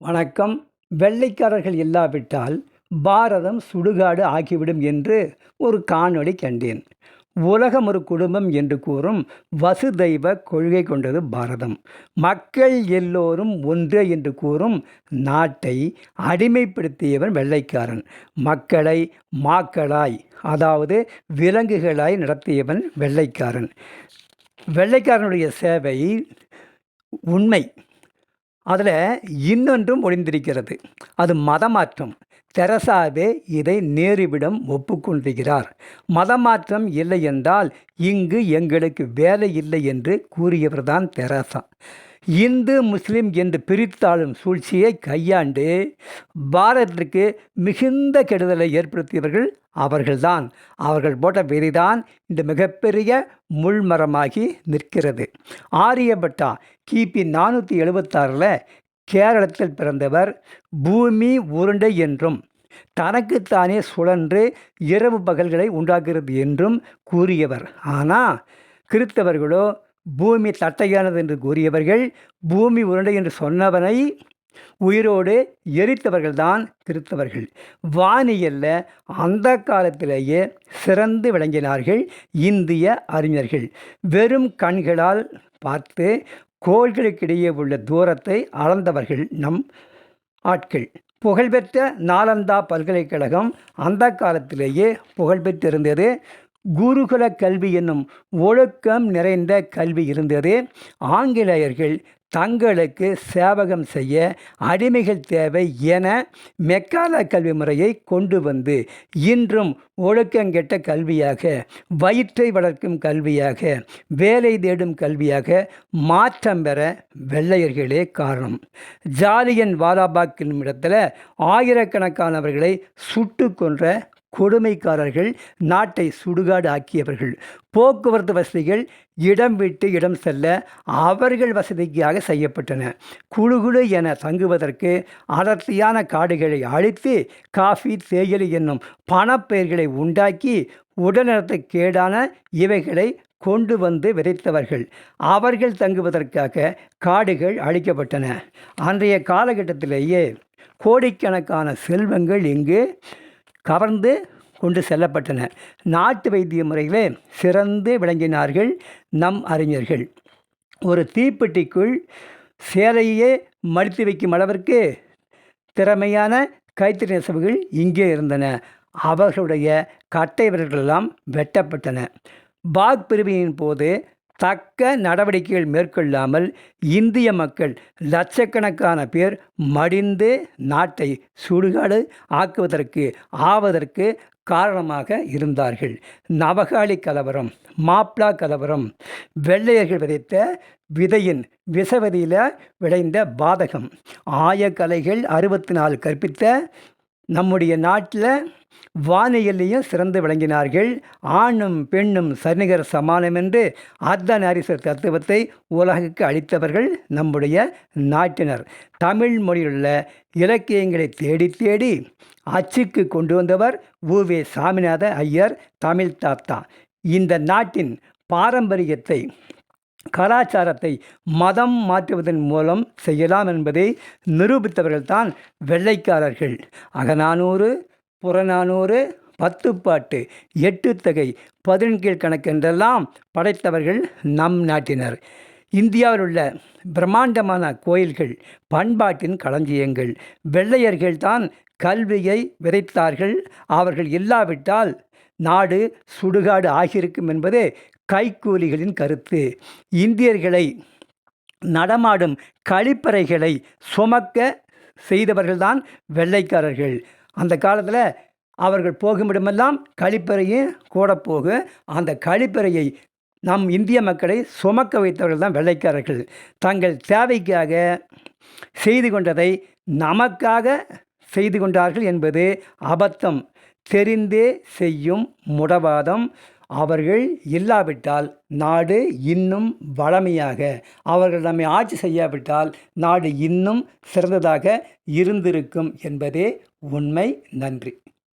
வணக்கம். வெள்ளைக்காரர்கள் இல்லாவிட்டால் பாரதம் சுடுகாடு ஆகிவிடும் என்று ஒரு காணொளி கண்டேன். உலகம் ஒரு குடும்பம் என்று கூறும் வசுதைவ கொள்கை கொண்டது பாரதம். மக்கள் எல்லோரும் ஒன்றே என்று கூறும் நாட்டை அடிமைப்படுத்தியவன் வெள்ளைக்காரன். மக்களை மாக்களாய், அதாவது விலங்குகளாய் நடத்தியவன் வெள்ளைக்காரன். வெள்ளைக்காரனுடைய சேவை உண்மை. அதில் இன்னொன்றும் ஒளிந்திருக்கிறது. அது மதமாற்றம். தெரசாவே இதை நேருவிடம் ஒப்புக்கொண்டிருக்கிறார். மதமாற்றம் இல்லை என்றால் இங்கு எங்களுக்கு வேலை இல்லை என்று கூறியவர்தான் தெரசா. இந்து முஸ்லிம் என்று பிரித்தாளும் சூழ்ச்சியை கையாண்டு பாரதத்திற்கு மிகுந்த கெடுதலை ஏற்படுத்தியவர்கள் அவர்கள்தான். அவர்கள் போட்ட வெறிதான் இந்த மிகப்பெரிய முள்மரமாகி நிற்கிறது. ஆரியபட்டா கிபி 476 கேரளத்தில் பிறந்தவர். பூமி உருண்டை என்றும் தனக்குத்தானே சுழன்று இரவு பகல்களை உண்டாக்குகிறது என்றும் கூறியவர். ஆனால் கிறித்தவர்களோ பூமி தட்டையானது என்று கூறியவர்கள். பூமி உருண்டை என்று சொன்னவனை உயிரோடு எரித்தவர்கள்தான் கிறித்தவர்கள். வானியல்ல அந்த காலத்திலேயே சிறந்து விளங்கினார்கள் இந்திய அறிஞர்கள். வெறும் கண்களால் பார்த்து கோள்களுக்கிடையே உள்ள தூரத்தை அளந்தவர்கள் நம் ஆட்கள். புகழ்பெற்ற நாலந்தா பல்கலைக்கழகம் அந்த காலத்திலேயே புகழ்பெற்றிருந்தது. குருகுல கல்வி என்னும் ஒழுக்கம் நிறைந்த கல்வி இருந்தது. ஆங்கிலேயர்கள் தங்களுக்கு சேவகம் செய்ய அடிமைகள் தேவை என மெக்கால கல்வி முறையை கொண்டு வந்து இன்றும் ஒழுக்கங்கெட்ட கல்வியாக, வயிற்றை வளர்க்கும் கல்வியாக, வேலை தேடும் கல்வியாக மாற்றம் பெற வெள்ளையர்களே காரணம். ஜாலியன் வாலாபாக் என்னும் இடத்துல ஆயிரக்கணக்கானவர்களை சுட்டு கொன்ற கொடுமைக்காரர்கள், நாட்டை சுடுகாடு ஆக்கியவர்கள். போக்குவரத்து வசதிகள் இடம் விட்டு இடம் செல்ல அவர்கள் வசதிக்காக செய்யப்பட்டன. குழுகுழு என தங்குவதற்கு அடர்த்தியான காடுகளை அழித்து காஃபி, தேயிலை என்னும் பணப்பெயர்களை உண்டாக்கி உடல்நலத்தை கேடான இவைகளை கொண்டு வந்து விதைத்தவர்கள். அவர்கள் தங்குவதற்காக காடுகள் அழிக்கப்பட்டன. அன்றைய காலகட்டத்திலேயே கோடிக்கணக்கான செல்வங்கள் இங்கு கவர்ந்து கொண்டு செல்லப்பட்டன. நாட்டு வைத்திய முறைகளே சிறந்து விளங்கினார்கள் நம் அறிஞர்கள். ஒரு தீப்பெட்டிக்குள் சேலையே மடித்து வைக்கும் அளவிற்கு திறமையான கைத்தறி நெசவுகள் இங்கே இருந்தன. அவர்களுடைய கட்டை விரல்களெல்லாம் வெட்டப்பட்டன. பாக் பிரிவினையின் போது தக்க நடவடிக்கைகள் மேற்கொள்ளாமல் இந்திய மக்கள் லட்சக்கணக்கான பேர் மடிந்து நாட்டை சுடுகாடு ஆவதற்கு காரணமாக இருந்தார்கள். நவகாளி கலவரம், மாப்ளா கலவரம், வெள்ளையர்கள் விதைத்த விதையின் விஷவதியில் விளைந்த பாதகம். ஆயக்கலைகள் 64 கற்பித்த நம்முடைய நாட்டில் வானியல்லையும் சிறந்து விளங்கினார்கள். ஆணும் பெண்ணும் சரிநிகர் சமானம் என்று அர்த்தநாரீஸ்வரர் தத்துவத்தை உலகுக்கு அளித்தவர்கள் நம்முடைய நாட்டினர். தமிழ் மொழியிலுள்ள இலக்கியங்களை தேடி தேடி அச்சுக்கு கொண்டு வந்தவர் உ.வே. சாமிநாத ஐயர், தமிழ் தாத்தா. இந்த நாட்டின் பாரம்பரியத்தை, கலாச்சாரத்தை மதம் மாற்றுவதன் மூலம் செய்யலாம் என்பதை நிரூபித்தவர்கள்தான் வெள்ளைக்காரர்கள். அகநானூறு, புறநானூறு, 10 பாட்டு, 8 தொகை, 11 கணக்கென்றெல்லாம் படைத்தவர்கள் நம் நாட்டினர். இந்தியாவில் உள்ள பிரம்மாண்டமான கோயில்கள் பண்பாட்டின் களஞ்சியங்கள். வெள்ளையர்கள்தான் கல்வியை விதைத்தார்கள். அவர்கள் இல்லாவிட்டால் நாடு சுடுகாடு ஆகியிருக்கும் என்பது கைக்கூலிகளின் கருத்து. இந்தியர்களை நடமாடும் கழிப்பறைகளை சுமக்க செய்தவர்கள்தான் வெள்ளைக்காரர்கள். அந்த காலத்தில் அவர்கள் போகுமிடமெல்லாம் கழிப்பறையும் கூட போகும். அந்த கழிப்பறையை நம் இந்திய மக்களை சுமக்க வைத்தவர்கள் தான் வெள்ளைக்காரர்கள். தங்கள் தேவைக்காக செய்து கொண்டதை நமக்காக செய்து கொண்டார்கள் என்பது அபத்தம். தெரிந்தே செய்யும் முடவாதம். அவர்கள் இல்லாவிட்டால் நாடு இன்னும் வளமையாக, அவர்கள் நம்மை ஆட்சி செய்யாவிட்டால் நாடு இன்னும் சிறந்ததாக இருந்திருக்கும் என்பதே உண்மை. நன்றி.